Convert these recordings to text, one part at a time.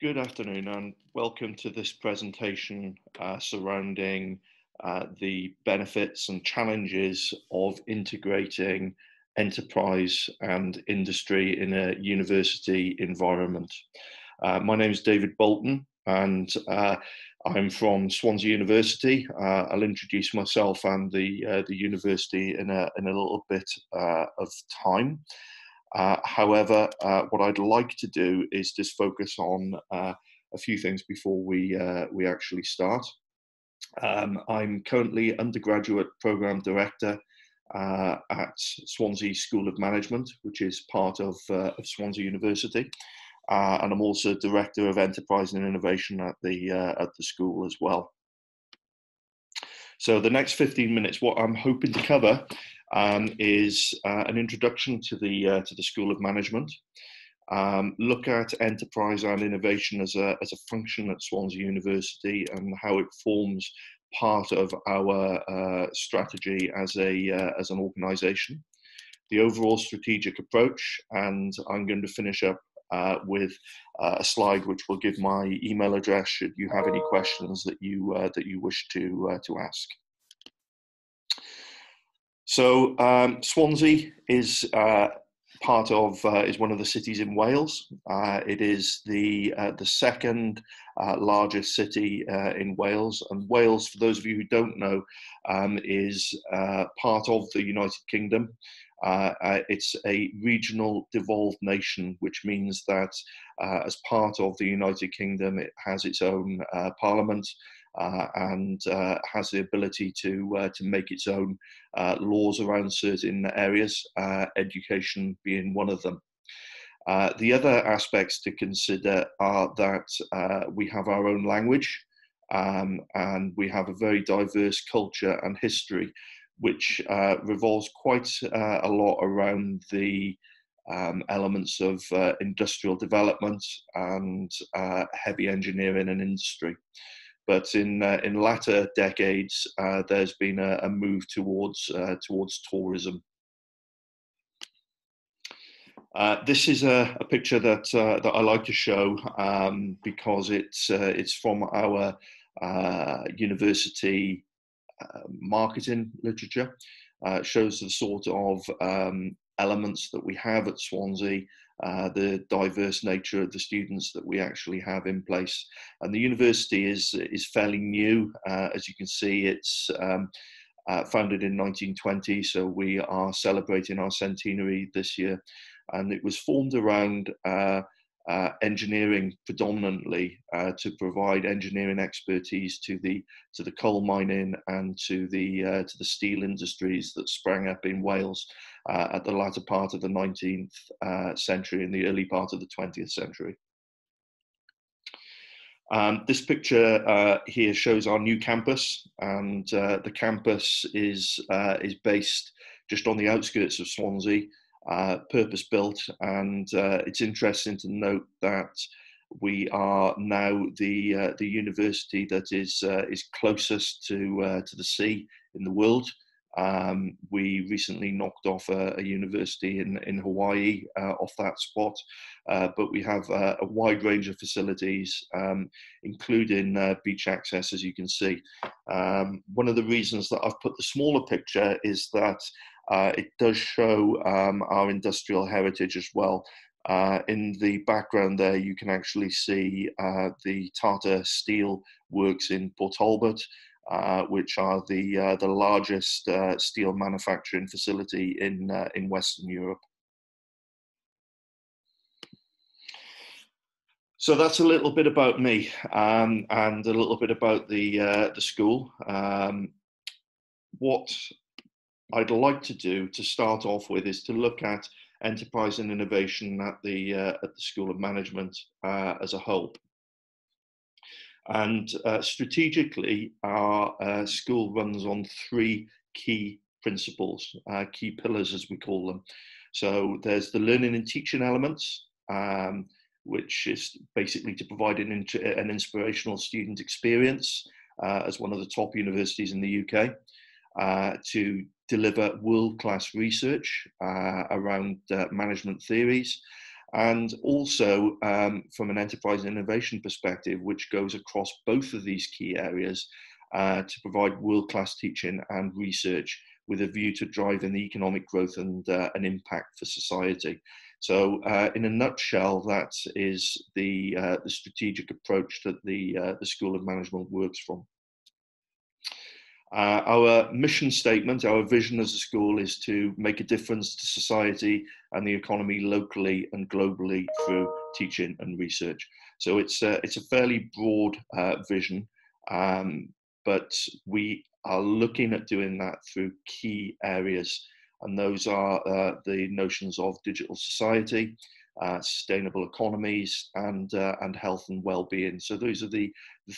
Good afternoon and welcome to this presentation surrounding the benefits and challenges of integrating enterprise and industry in a university environment. My name is David Bolton and I'm from Swansea University. I'll introduce myself and the university in a little bit of time. However, what I'd like to do is just focus on a few things before we actually start. I'm currently undergraduate program director at Swansea School of Management, which is part of Swansea University, and I'm also director of enterprise and innovation at the school as well. So the next 15 minutes, what I'm hoping to cover is an introduction to the School of Management, look at enterprise and innovation as a function at Swansea University and how it forms part of our strategy as an organisation, the overall strategic approach, and I'm going to finish up with a slide which will give my email address should you have any questions that you wish to ask. So Swansea is is one of the cities in Wales. It is the second largest city in Wales, and Wales, for those of you who don't know, is part of the United Kingdom. It's a regional devolved nation, which means that as part of the United Kingdom, it has its own parliament and has the ability to make its own laws around certain areas, education being one of them. The other aspects to consider are that we have our own language and we have a very diverse culture and history, which revolves quite a lot around the elements of industrial development and heavy engineering and industry. But in latter decades, there's been a move towards tourism. This is a picture that I like to show because it's from our university marketing literature. It shows the sort of elements that we have at Swansea, the diverse nature of the students that we actually have in place. And the university is fairly new. As you can see, it's founded in 1920, so we are celebrating our centenary this year. And it was formed around engineering predominantly to provide engineering expertise to the coal mining and to the steel industries that sprang up in Wales at the latter part of the 19th century and the early part of the 20th century. This picture here shows our new campus, and the campus is based just on the outskirts of Swansea. Purpose-built, and it's interesting to note that we are now the university that is closest to the sea in the world. We recently knocked off a university in Hawaii off that spot, but we have a wide range of facilities, including beach access, as you can see. One of the reasons that I've put the smaller picture is that it does show our industrial heritage as well. In the background there, you can actually see the Tata Steel Works in Port Talbot, which are the largest steel manufacturing facility in Western Europe. So that's a little bit about me and a little bit about the school. What I'd like to do to start off with is to look at enterprise and innovation at the School of Management as a whole. And strategically, our school runs on three key principles, key pillars as we call them. So there's the learning and teaching elements, which is basically to provide an inspirational student experience as one of the top universities in the UK, to deliver world-class research around management theories, and also from an enterprise innovation perspective, which goes across both of these key areas to provide world-class teaching and research with a view to driving the economic growth and an impact for society. So in a nutshell, that is the strategic approach that the School of Management works from. Our mission statement, our vision as a school, is to make a difference to society and the economy locally and globally through teaching and research. So it's a fairly broad vision, but we are looking at doing that through key areas, and those are the notions of digital society, sustainable economies, and health and well-being. So those are the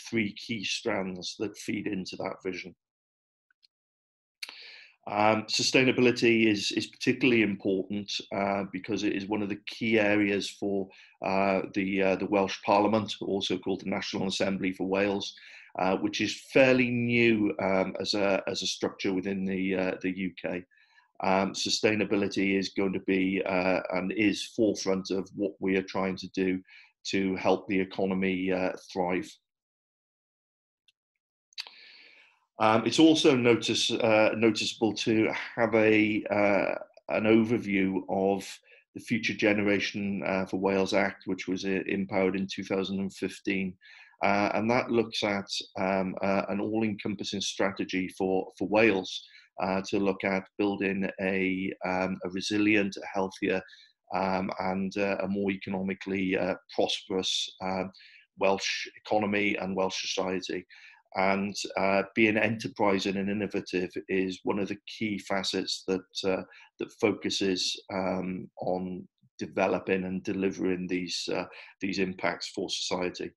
three key strands that feed into that vision. Sustainability is particularly important because it is one of the key areas for the Welsh Parliament, also called the National Assembly for Wales, which is fairly new as a structure within the UK. Sustainability is going to be and is forefront of what we are trying to do to help the economy thrive. It's also noticeable to have an overview of the Future Generation for Wales Act, which was empowered in 2015. And that looks at an all-encompassing strategy for Wales to look at building a resilient, healthier, and a more economically prosperous Welsh economy and Welsh society. And being enterprising and innovative is one of the key facets that focuses on developing and delivering these impacts for society.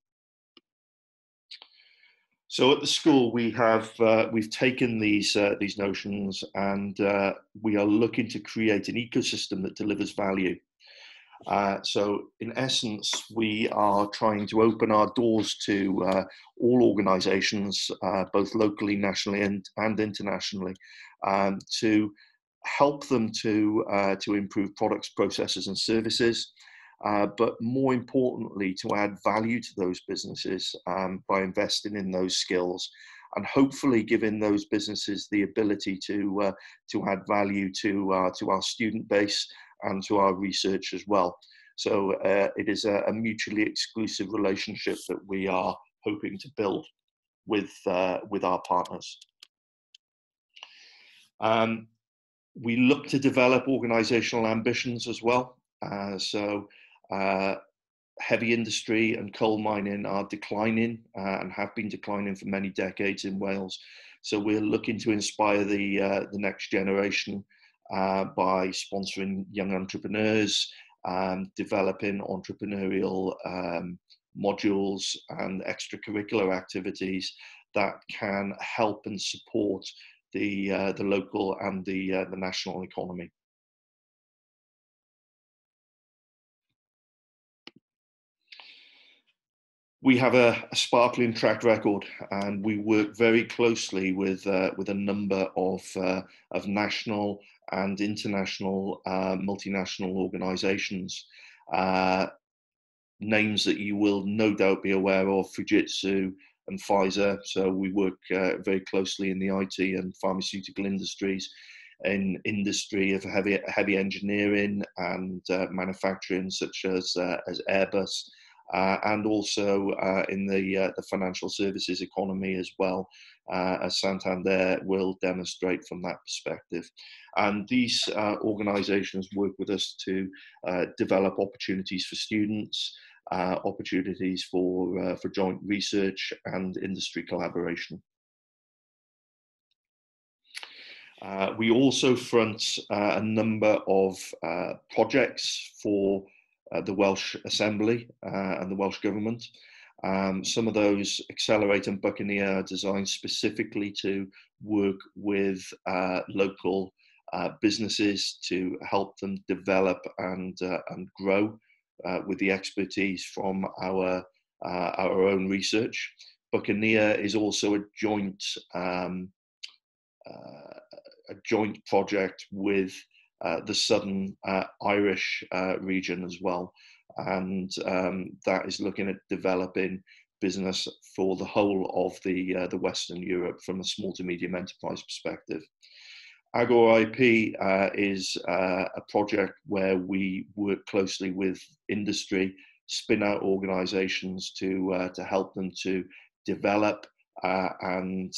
So at the school, we've taken these notions, and we are looking to create an ecosystem that delivers value. So in essence, we are trying to open our doors to all organisations, both locally, nationally, and internationally, to help them to improve products, processes, and services, but more importantly, to add value to those businesses by investing in those skills, and hopefully giving those businesses the ability to add value to our student base and to our research as well. So it is a mutually exclusive relationship that we are hoping to build with our partners. We look to develop organisational ambitions as well. Heavy industry and coal mining are declining and have been declining for many decades in Wales. So we're looking to inspire the next generation by sponsoring young entrepreneurs, developing entrepreneurial modules and extracurricular activities that can help and support the local and the national economy. We have a sparkling track record, and we work very closely with a number of national and international multinational organisations. Names that you will no doubt be aware of: Fujitsu and Pfizer. So we work very closely in the IT and pharmaceutical industries, in industry of heavy engineering and manufacturing, such as Airbus. And also in the financial services economy as well, as Santander will demonstrate from that perspective. And these organisations work with us to develop opportunities for students, opportunities for joint research and industry collaboration. We also front a number of projects for the Welsh Assembly and the Welsh Government. Some of those Accelerate and Buccaneer are designed specifically to work with local businesses to help them develop and grow with the expertise from our own research. Buccaneer is also a joint project with the southern Irish region as well. And that is looking at developing business for the whole of the Western Europe from a small to medium enterprise perspective. Agora IP is a project where we work closely with industry, spin out organizations to help them to develop and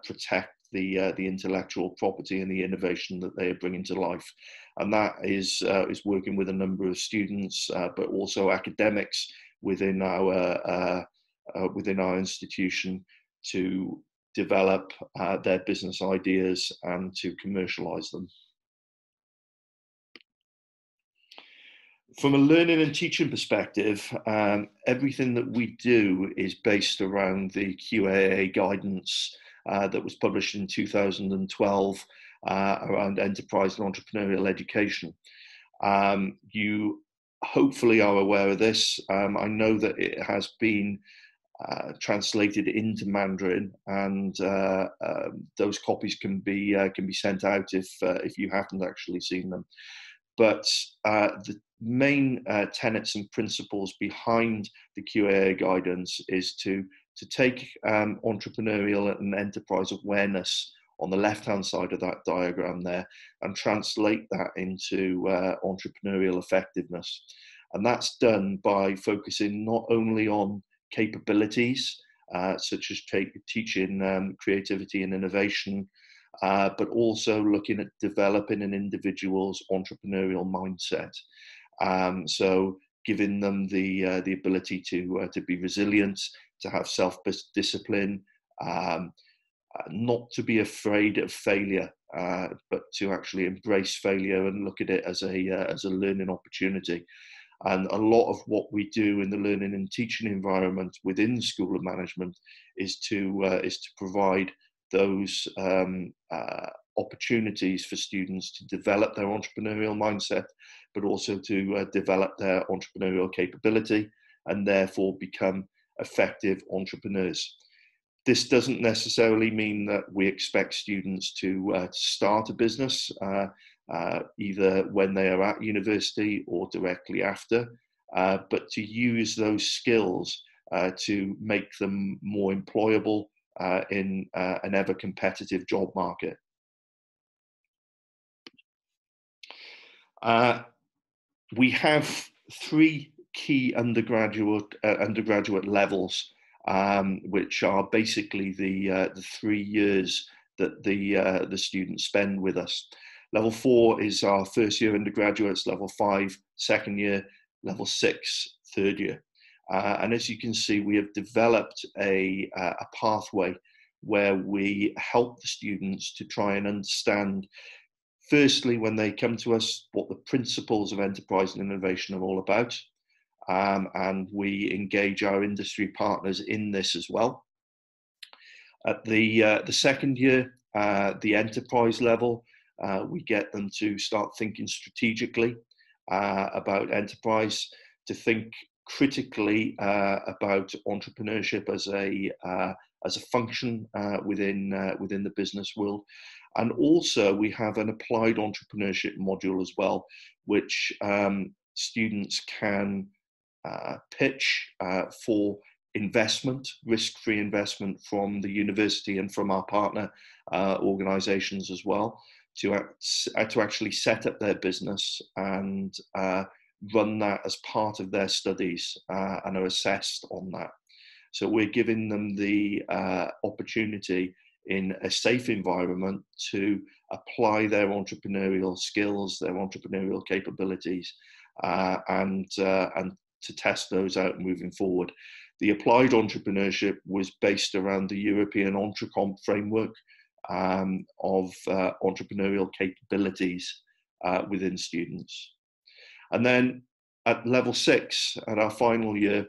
protect the intellectual property and the innovation that they are bringing to life. And that is working with a number of students, but also academics within our institution to develop their business ideas and to commercialize them. From a learning and teaching perspective, everything that we do is based around the QAA guidance that was published in 2012 around enterprise and entrepreneurial education. You hopefully are aware of this. I know that it has been translated into Mandarin, and those copies can be sent out if you haven't actually seen them. But the main tenets and principles behind the QAA guidance is to take entrepreneurial and enterprise awareness on the left-hand side of that diagram there and translate that into entrepreneurial effectiveness. And that's done by focusing not only on capabilities, such as teaching creativity and innovation, but also looking at developing an individual's entrepreneurial mindset. So giving them the ability to be resilient, to have self-discipline, not to be afraid of failure, but to actually embrace failure and look at it as a learning opportunity. And a lot of what we do in the learning and teaching environment within the School of Management is to provide those opportunities for students to develop their entrepreneurial mindset, but also to develop their entrepreneurial capability and therefore become effective entrepreneurs. This doesn't necessarily mean that we expect students to start a business either when they are at university or directly after, but to use those skills to make them more employable in an ever-competitive job market. We have three key undergraduate levels, which are basically the 3 years that the students spend with us. Level 4 is our first year undergraduates, level 5, second year, level 6, third year. And as you can see, we have developed a pathway where we help the students to try and understand, firstly, when they come to us, what the principles of enterprise and innovation are all about. And we engage our industry partners in this as well. At the second year, the enterprise level, we get them to start thinking strategically about enterprise, to think critically about entrepreneurship as a function within the business world. And also we have an applied entrepreneurship module as well, which students can pitch for investment, risk-free investment from the university and from our partner organizations as well, to actually set up their business and run that as part of their studies and are assessed on that. So we're giving them the opportunity in a safe environment to apply their entrepreneurial skills, their entrepreneurial capabilities, and to test those out moving forward. The applied entrepreneurship was based around the European Entrecomp framework of entrepreneurial capabilities within students. And then at level 6, at our final year,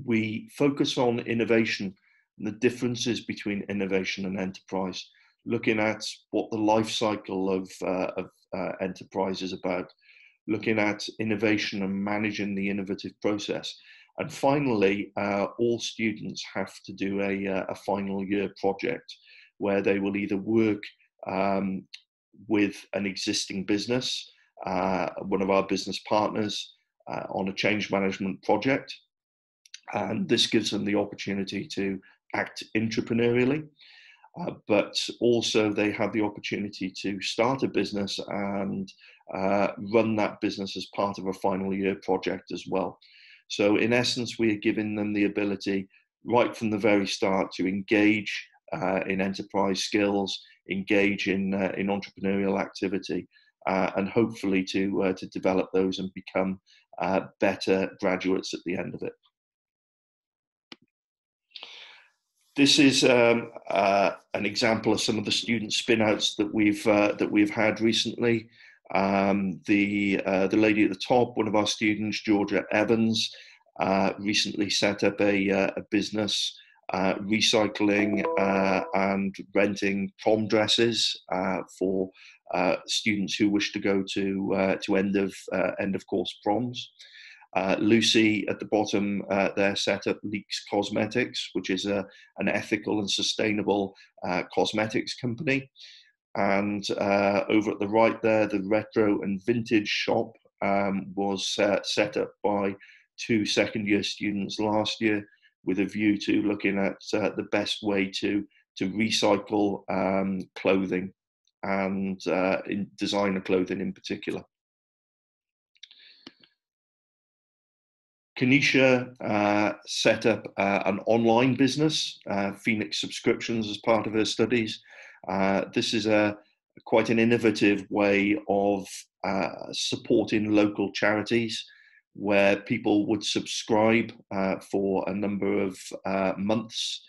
we focus on innovation and the differences between innovation and enterprise, looking at what the life cycle of enterprise is about, looking at innovation and managing the innovative process. And finally, all students have to do a final year project where they will either work with an existing business, one of our business partners, on a change management project. And this gives them the opportunity to act entrepreneurially, but also they have the opportunity to start a business and run that business as part of a final year project as well. So in essence, we are giving them the ability right from the very start to engage in enterprise skills, engage in entrepreneurial activity, and hopefully to develop those and become better graduates at the end of it. This is an example of some of the student spin-outs that we've had recently. The lady at the top, one of our students, Georgia Evans, recently set up a business recycling and renting prom dresses for students who wish to go to end of course proms. Lucy at the bottom there set up Leaks Cosmetics, which is an ethical and sustainable cosmetics company. And over at the right there, the retro and vintage shop was set up by 2 second-year students last year, with a view to looking at the best way to recycle clothing and in designer clothing in particular. Kanisha set up an online business, Phoenix Subscriptions, as part of her studies. This is quite an innovative way of supporting local charities, where people would subscribe for a number of months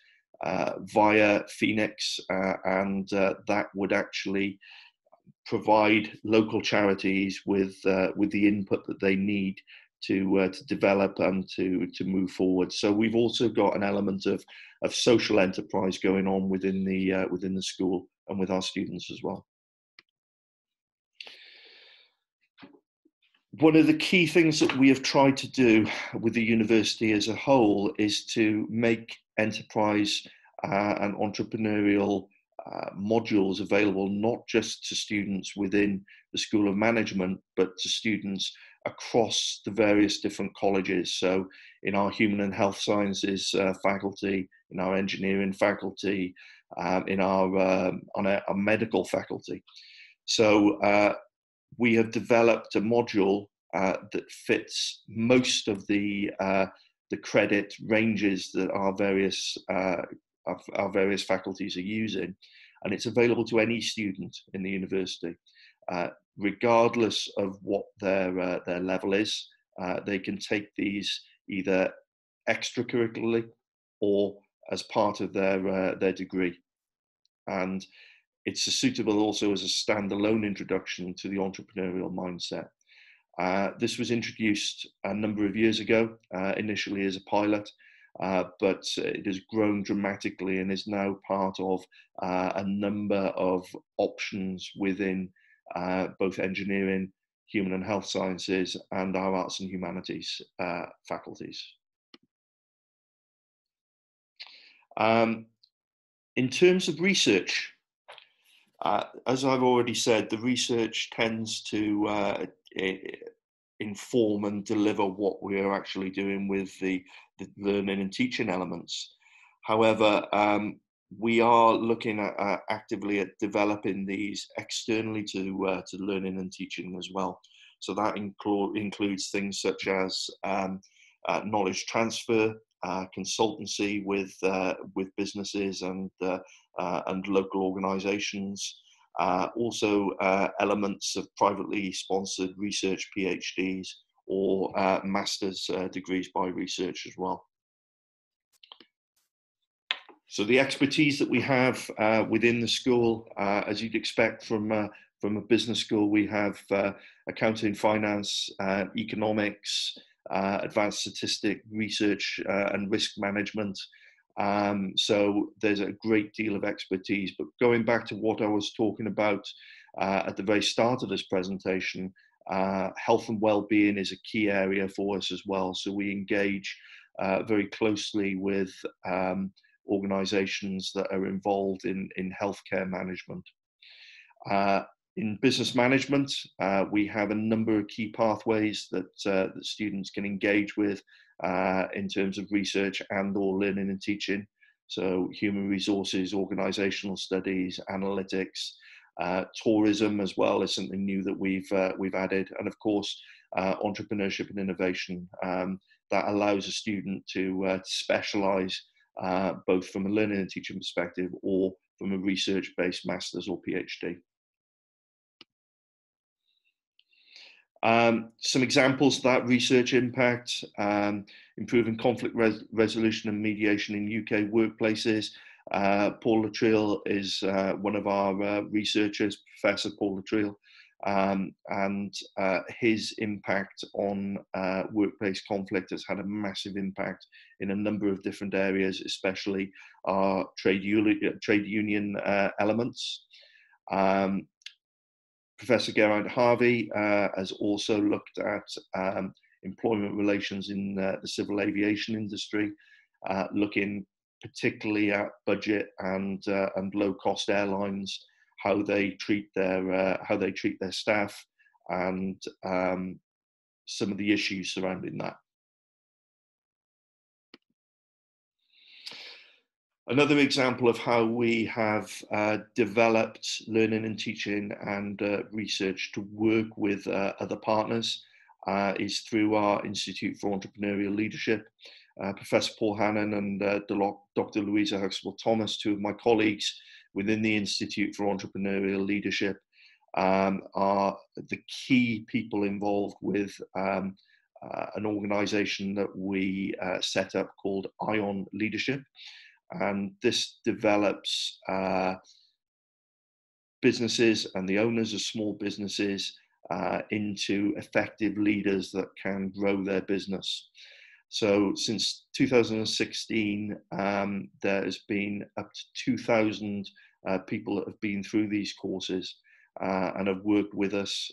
via Phoenix, and that would actually provide local charities with the input that they need to develop and to move forward. So we've also got an element of social enterprise going on within the school and with our students as well. One of the key things that we have tried to do with the university as a whole is to make enterprise and entrepreneurial modules available not just to students within the School of Management, but to students across the various different colleges. So in our Human and Health Sciences faculty, in our engineering faculty, in our medical faculty. So we have developed a module that fits most of the credit ranges that our various faculties are using, and it's available to any student in the university, regardless of what their level is. They can take these either extracurricularly or as part of their degree, and it's suitable also as a standalone introduction to the entrepreneurial mindset. This was introduced a number of years ago, initially as a pilot, but it has grown dramatically and is now part of a number of options within both engineering, human and health sciences, and our arts and humanities faculties. In terms of research, as I've already said, the research tends to inform and deliver what we are actually doing with the learning and teaching elements. However, we are looking at actively at developing these externally to learning and teaching as well. So that includes things such as knowledge transfer, consultancy with businesses and local organisations. Also elements of privately sponsored research PhDs or master's degrees by research as well. So the expertise that we have within the school, as you'd expect from a business school, we have accounting, finance, economics, advanced statistic research and risk management. So there's a great deal of expertise. But going back to what I was talking about at the very start of this presentation, health and well-being is a key area for us as well. So we engage very closely with organisations that are involved in healthcare management. In business management, we have a number of key pathways that students can engage with in terms of research and or learning and teaching. So human resources, organizational studies, analytics, tourism as well is something new that we've added, and of course entrepreneurship and innovation. That allows a student to specialize both from a learning and teaching perspective or from a research-based master's or PhD. Some examples of that research impact: improving conflict resolution and mediation in UK workplaces. Paul Latrell is one of our researchers, Professor Paul Latrell, and his impact on workplace conflict has had a massive impact in a number of different areas, especially our trade union elements. Professor Geraint Harvey has also looked at employment relations in the civil aviation industry, looking particularly at budget and low-cost airlines, how they treat their staff, and some of the issues surrounding that. Another example of how we have developed learning and teaching and research to work with other partners is through our Institute for Entrepreneurial Leadership. Professor Paul Hannon and Dr. Louisa Huxtable-Thomas, two of my colleagues within the Institute for Entrepreneurial Leadership, are the key people involved with an organisation that we set up called ION Leadership. And this develops businesses and the owners of small businesses into effective leaders that can grow their business. So since 2016, there has been up to 2,000 people that have been through these courses and have worked with us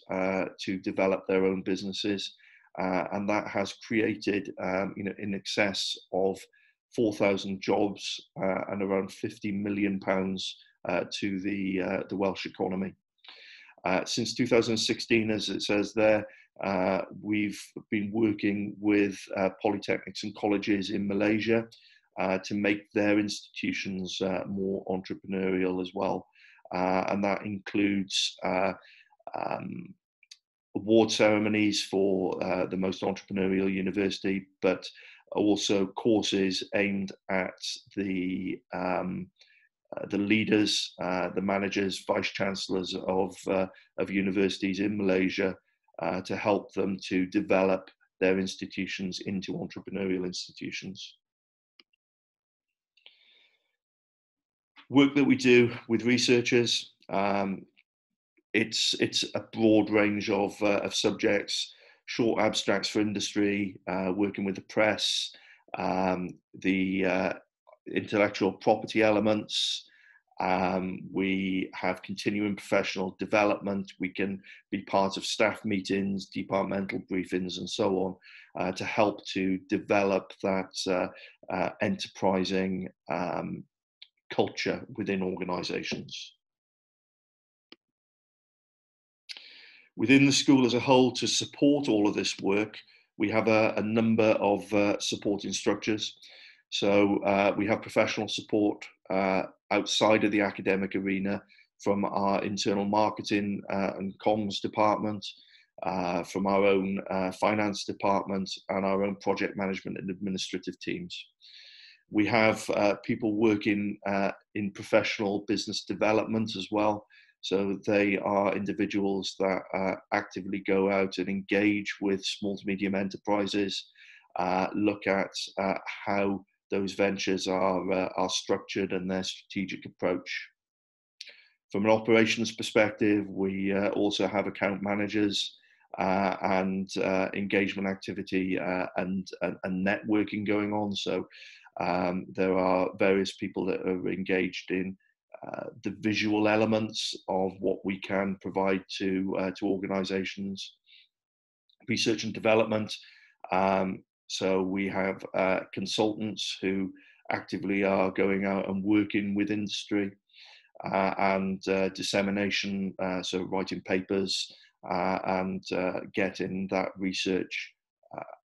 to develop their own businesses. And that has created in excess of 4,000 jobs and around £50 million to the Welsh economy. Since 2016, as it says there, we've been working with polytechnics and colleges in Malaysia to make their institutions more entrepreneurial as well. And that includes award ceremonies for the most entrepreneurial university, but also courses aimed at the leaders, the managers, vice chancellors of universities in Malaysia to help them to develop their institutions into entrepreneurial institutions. Work that we do with researchers, it's a broad range of subjects. Short abstracts for industry, working with the press, the intellectual property elements. We have continuing professional development. We can be part of staff meetings, departmental briefings, and so on, to help to develop that enterprising culture within organizations. Within the school as a whole, to support all of this work, we have a number of supporting structures. So we have professional support outside of the academic arena from our internal marketing and comms department, from our own finance department, and our own project management and administrative teams. We have people working in professional business development as well. So they are individuals that actively go out and engage with small to medium enterprises, look at how those ventures are structured and their strategic approach. From an operations perspective, we also have account managers and engagement activity and networking going on. So there are various people that are engaged in the visual elements of what we can provide to organizations. Research and development. So we have consultants who actively are going out and working with industry. and dissemination, so writing papers and getting that research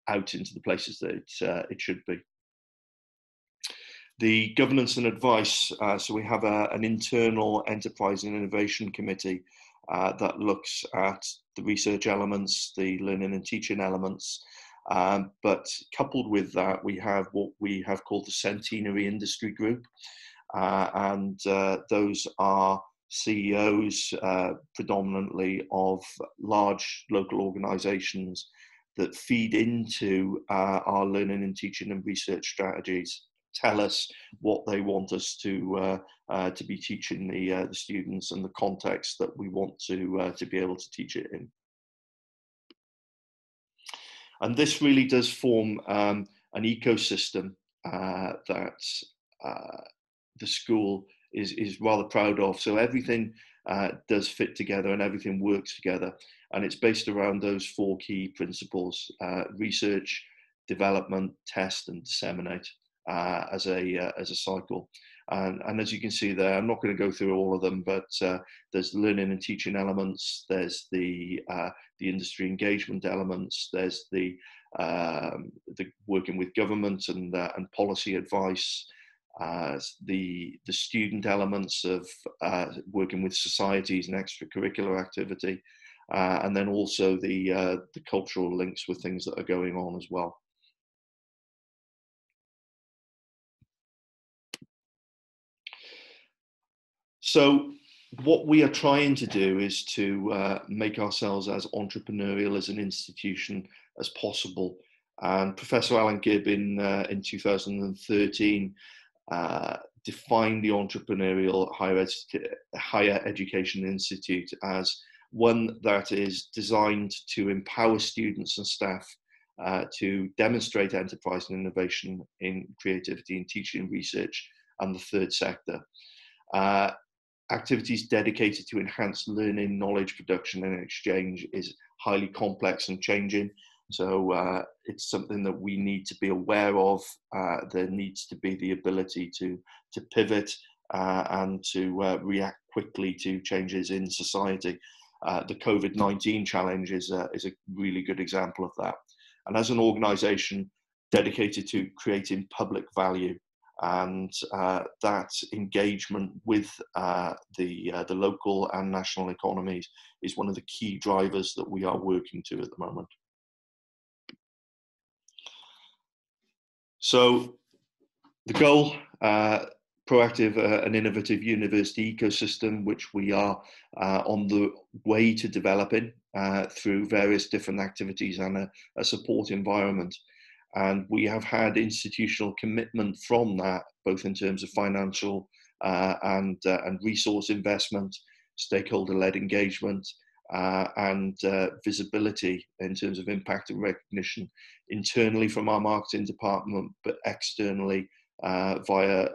out into the places that it should be. The governance and advice, so we have an internal enterprise and innovation committee that looks at the research elements, the learning and teaching elements, but coupled with that, we have what we have called the Centenary Industry Group, and those are CEOs predominantly of large local organisations that feed into our learning and teaching and research strategies, tell us what they want us to be teaching the students and the context that we want to be able to teach it in. And this really does form an ecosystem that the school is rather proud of. So everything does fit together and everything works together. And it's based around those four key principles: research, development, test, and disseminate as a cycle. And as you can see there, I'm not going to go through all of them, but there's learning and teaching elements, there's the industry engagement elements, there's the working with government and policy advice, the student elements of working with societies and extracurricular activity, and then also the cultural links with things that are going on as well. So what we are trying to do is to make ourselves as entrepreneurial as an institution as possible. And Professor Alan Gibb in 2013 defined the Entrepreneurial Higher Education Institute as one that is designed to empower students and staff to demonstrate enterprise and innovation in creativity in teaching and research and the third sector. Activities dedicated to enhance learning, knowledge production and exchange is highly complex and changing. So it's something that we need to be aware of. There needs to be the ability to pivot and to react quickly to changes in society. The COVID-19 challenge is a really good example of that. And as an organisation dedicated to creating public value, and that engagement with the local and national economies is one of the key drivers that we are working to at the moment. So the goal, proactive and innovative university ecosystem, which we are on the way to developing through various different activities and a support environment. And we have had institutional commitment from that, both in terms of financial and resource investment, stakeholder-led engagement, and visibility in terms of impact and recognition internally from our marketing department, but externally via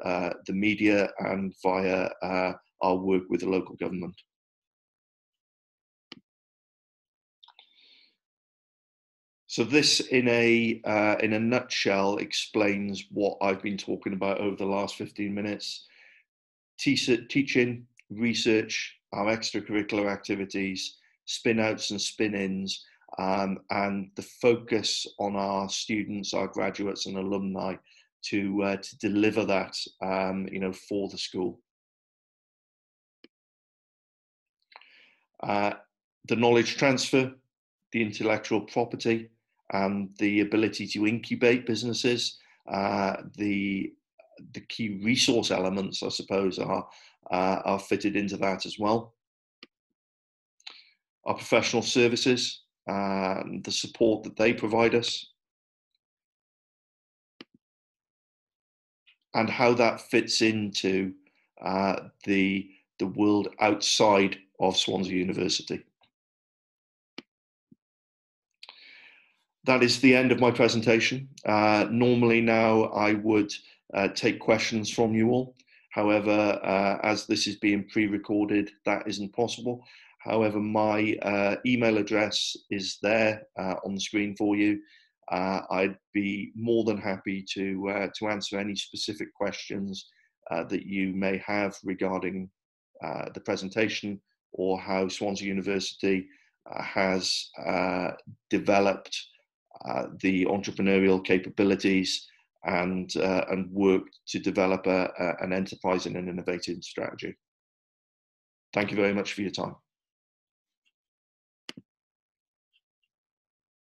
the media and via our work with the local government. So this, in a nutshell, explains what I've been talking about over the last 15 minutes. Teaching, research, our extracurricular activities, spin-outs and spin-ins, and the focus on our students, our graduates and alumni to deliver that, for the school. The knowledge transfer, the intellectual property, and the ability to incubate businesses. The key resource elements, I suppose, are fitted into that as well. Our professional services, the support that they provide us, and how that fits into the world outside of Swansea University. That is the end of my presentation. Normally now I would take questions from you all. However, as this is being pre-recorded, that isn't possible. However, my email address is there on the screen for you. I'd be more than happy to answer any specific questions that you may have regarding the presentation, or how Swansea University has developed the entrepreneurial capabilities and worked to develop an enterprise and an innovative strategy. Thank you very much for your time.